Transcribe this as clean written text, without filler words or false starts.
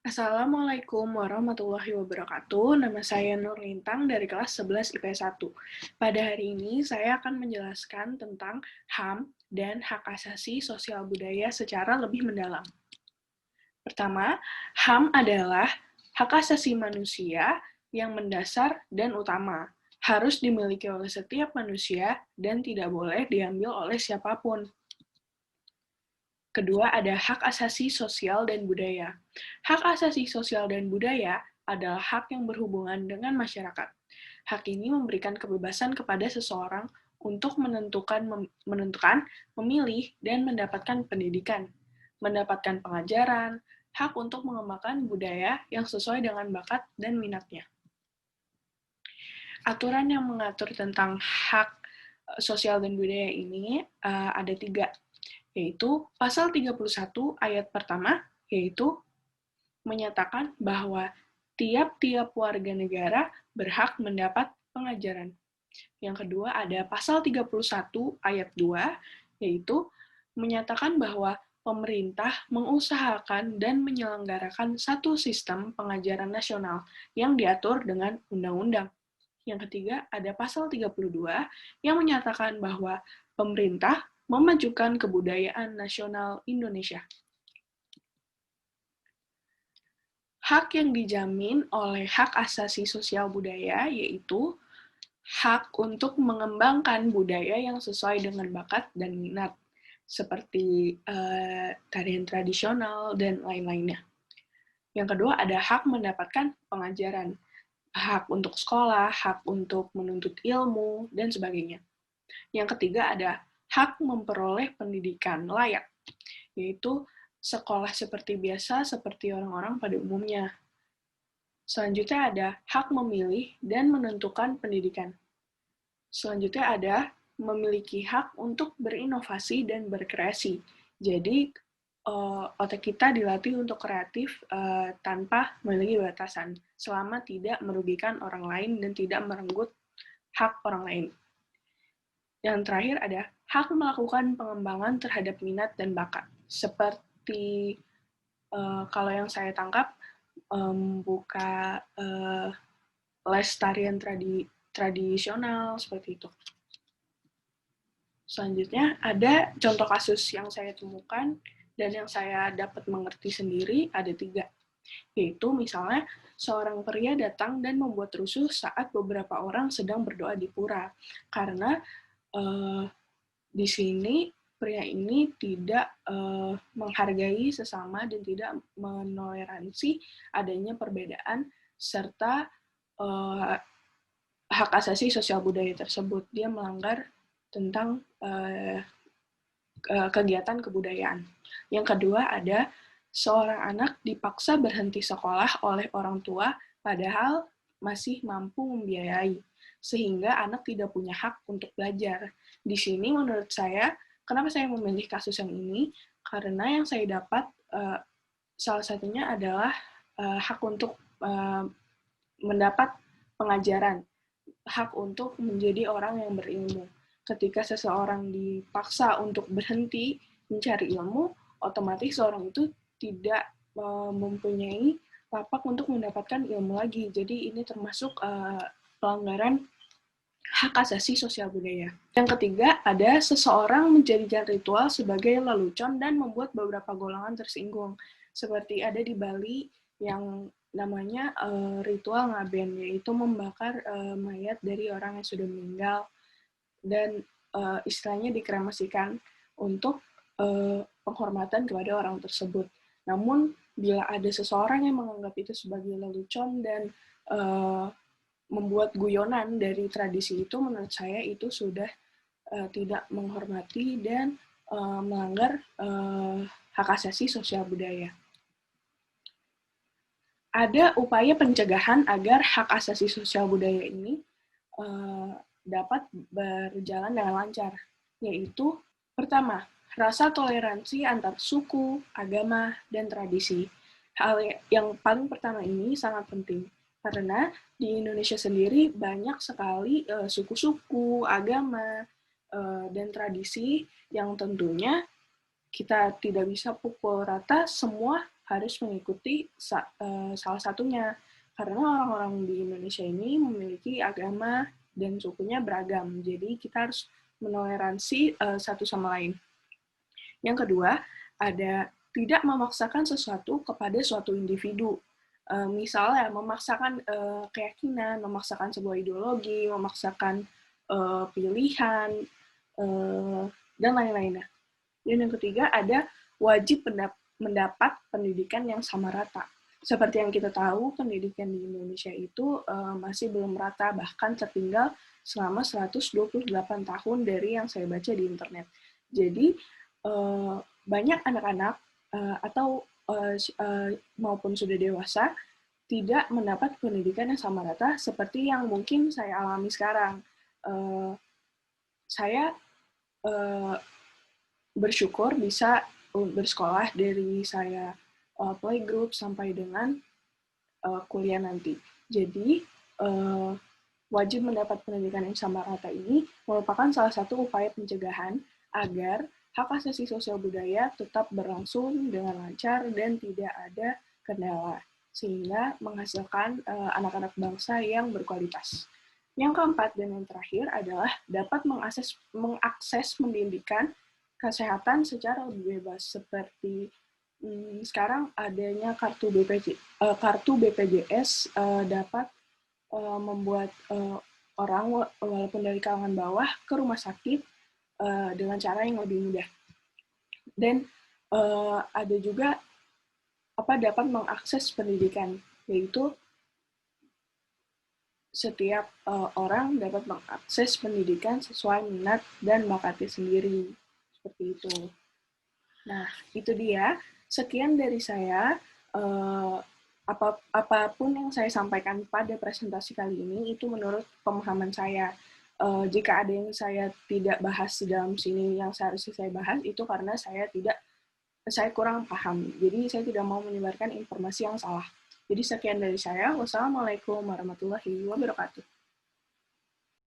Assalamualaikum warahmatullahi wabarakatuh. Nama saya Nur Lintang dari kelas 11 IPS 1. Pada hari ini saya akan menjelaskan tentang HAM dan hak asasi sosial budaya secara lebih mendalam. Pertama, HAM adalah hak asasi manusia yang mendasar dan utama, harus dimiliki oleh setiap manusia dan tidak boleh diambil oleh siapapun. Kedua, ada hak asasi sosial dan budaya. Hak asasi sosial dan budaya adalah hak yang berhubungan dengan masyarakat. Hak ini memberikan kebebasan kepada seseorang untuk menentukan, memilih, dan mendapatkan pendidikan, mendapatkan pengajaran, hak untuk mengembangkan budaya yang sesuai dengan bakat dan minatnya. Aturan yang mengatur tentang hak sosial dan budaya ini ada 3, yaitu pasal 31 ayat pertama, yaitu menyatakan bahwa tiap-tiap warga negara berhak mendapat pengajaran. Yang kedua ada pasal 31 ayat 2, yaitu menyatakan bahwa pemerintah mengusahakan dan menyelenggarakan satu sistem pengajaran nasional yang diatur dengan undang-undang. Yang ketiga, ada pasal 32 yang menyatakan bahwa pemerintah memajukan kebudayaan nasional Indonesia. Hak yang dijamin oleh hak asasi sosial budaya yaitu hak untuk mengembangkan budaya yang sesuai dengan bakat dan minat, seperti tarian tradisional dan lain-lainnya. Yang kedua, ada hak mendapatkan pengajaran, hak untuk sekolah, hak untuk menuntut ilmu, dan sebagainya. Yang ketiga ada hak memperoleh pendidikan layak, yaitu sekolah seperti biasa, seperti orang-orang pada umumnya. Selanjutnya ada hak memilih dan menentukan pendidikan. Selanjutnya ada memiliki hak untuk berinovasi dan berkreasi. Jadi, otak kita dilatih untuk kreatif tanpa memiliki batasan, selama tidak merugikan orang lain dan tidak merenggut hak orang lain. Yang terakhir ada hak melakukan pengembangan terhadap minat dan bakat. Seperti kalau yang saya tangkap, buka les tarian tradisional, seperti itu. Selanjutnya, ada contoh kasus yang saya temukan dan yang saya dapat mengerti sendiri, ada 3. Yaitu misalnya, seorang pria datang dan membuat rusuh saat beberapa orang sedang berdoa di pura. Karena di sini pria ini tidak menghargai sesama dan tidak menoleransi adanya perbedaan serta hak asasi sosial budaya tersebut. Dia melanggar tentang kegiatan kebudayaan. Yang kedua ada seorang anak dipaksa berhenti sekolah oleh orang tua padahal masih mampu membiayai, sehingga anak tidak punya hak untuk belajar. Di sini menurut saya, kenapa saya memilih kasus yang ini? Karena yang saya dapat salah satunya adalah hak untuk mendapat pengajaran, hak untuk menjadi orang yang berilmu. Ketika seseorang dipaksa untuk berhenti mencari ilmu, otomatis seorang itu tidak mempunyai lapak untuk mendapatkan ilmu lagi. Jadi ini termasuk pelanggaran hak asasi sosial budaya. Yang ketiga, ada seseorang menjadikan ritual sebagai lelucon dan membuat beberapa golongan tersinggung. Seperti ada di Bali yang namanya ritual ngaben, yaitu membakar mayat dari orang yang sudah meninggal dan istilahnya dikremasikan untuk penghormatan kepada orang tersebut. Namun, bila ada seseorang yang menganggap itu sebagai lelucon dan membuat guyonan dari tradisi itu, menurut saya itu sudah tidak menghormati dan melanggar hak asasi sosial budaya. Ada upaya pencegahan agar hak asasi sosial budaya ini dapat berjalan dengan lancar, yaitu pertama, rasa toleransi antar suku, agama, dan tradisi. Hal yang paling pertama ini sangat penting, karena di Indonesia sendiri banyak sekali suku-suku, agama, dan tradisi yang tentunya kita tidak bisa pukul rata semua harus mengikuti salah satunya. Karena orang-orang di Indonesia ini memiliki agama dan sukunya beragam, jadi kita harus menoleransi satu sama lain. Yang kedua, ada tidak memaksakan sesuatu kepada suatu individu. Misalnya, memaksakan keyakinan, memaksakan sebuah ideologi, memaksakan pilihan, dan lain-lainnya. Dan yang ketiga, ada wajib mendapat pendidikan yang sama rata. Seperti yang kita tahu, pendidikan di Indonesia itu masih belum rata, bahkan tertinggal selama 128 tahun dari yang saya baca di internet. Jadi, banyak anak-anak atau maupun sudah dewasa tidak mendapat pendidikan yang sama rata seperti yang mungkin saya alami sekarang. Saya bersyukur bisa bersekolah dari saya playgroup sampai dengan kuliah nanti. Jadi, wajib mendapat pendidikan yang sama rata ini merupakan salah satu upaya pencegahan agar hak asasi sosial budaya tetap berlangsung dengan lancar dan tidak ada kendala, sehingga menghasilkan anak-anak bangsa yang berkualitas. Yang keempat dan yang terakhir adalah dapat mengakses pendidikan kesehatan secara lebih bebas, seperti sekarang adanya kartu BPJS dapat membuat orang walaupun dari kalangan bawah ke rumah sakit dengan cara yang lebih mudah. Dan ada juga dapat mengakses pendidikan, yaitu setiap orang dapat mengakses pendidikan sesuai minat dan bakatnya sendiri. Seperti itu. Nah, itu dia. Sekian dari saya. Apapun yang saya sampaikan pada presentasi kali ini, itu menurut pemahaman saya. Jika ada yang saya tidak bahas di dalam sini yang seharusnya saya bahas, itu karena saya kurang paham. Jadi, saya tidak mau menyebarkan informasi yang salah. Jadi, sekian dari saya. Wassalamualaikum warahmatullahi wabarakatuh.